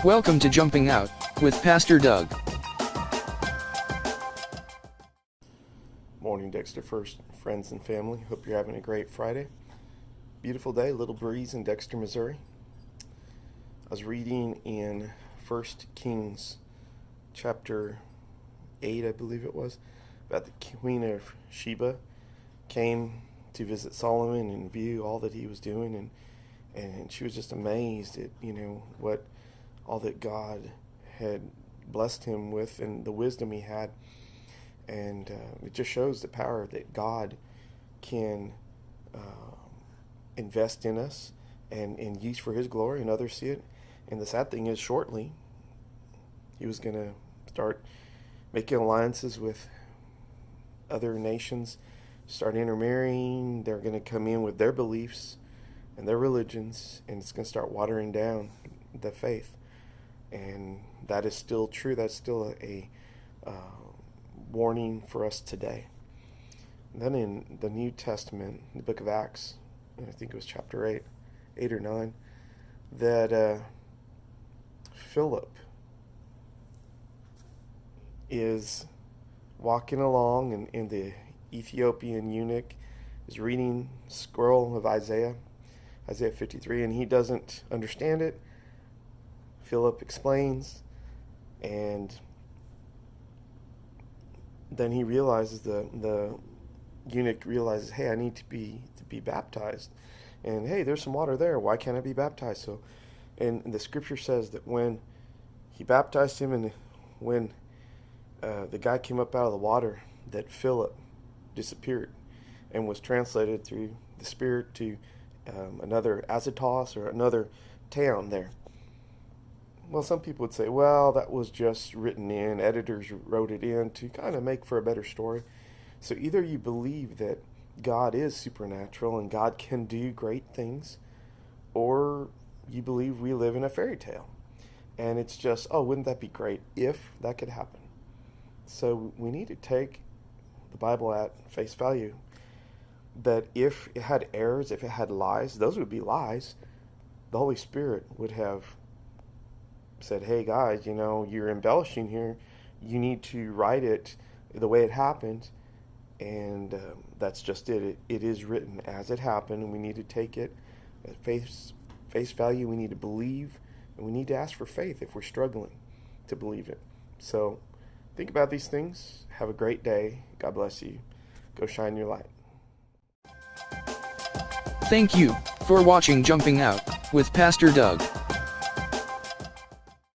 Welcome to Jumping Out with Pastor Doug. Morning, Dexter First, friends and family. Hope you're having a great Friday. Beautiful day, little breeze in Dexter, Missouri. I was reading in 1 Kings chapter 8, I believe it was, about the Queen of Sheba came to visit Solomon and view all that he was doing, and she was just amazed at, what all that God had blessed him with and the wisdom he had. And it just shows the power that God can invest in us and use for his glory, and others see it. And the sad thing is, shortly, he was going to start making alliances with other nations, start intermarrying. They're going to come in with their beliefs and their religions, and it's going to start watering down the faith. And that is still true. That's still a warning for us today. And then in the New Testament, the book of Acts, I think it was chapter 8 or 9, that Philip is walking along, and the Ethiopian eunuch is reading scroll of Isaiah 53, and he doesn't understand it. Philip explains, and then he realizes, the eunuch realizes, hey, I need to be baptized, and hey, there's some water there. Why can't I be baptized? So, and the scripture says that when he baptized him, and when the guy came up out of the water, that Philip disappeared and was translated through the Spirit to another Azotus, or another town there. Well, some people would say, well, that was just written in. Editors wrote it in to kind of make for a better story. So either you believe that God is supernatural and God can do great things, or you believe we live in a fairy tale. And it's just, oh, wouldn't that be great if that could happen? So we need to take the Bible at face value. That if it had errors, if it had lies, those would be lies. The Holy Spirit would have said, hey guys, you're embellishing here. You need to write it the way it happened. And that's just it. It is written as it happened, and we need to take it at face value. We need to believe, and we need to ask for faith if we're struggling to believe it. So think about these things. Have a great day. God bless you. Go shine your light. Thank you for watching Jumping Out with Pastor Doug.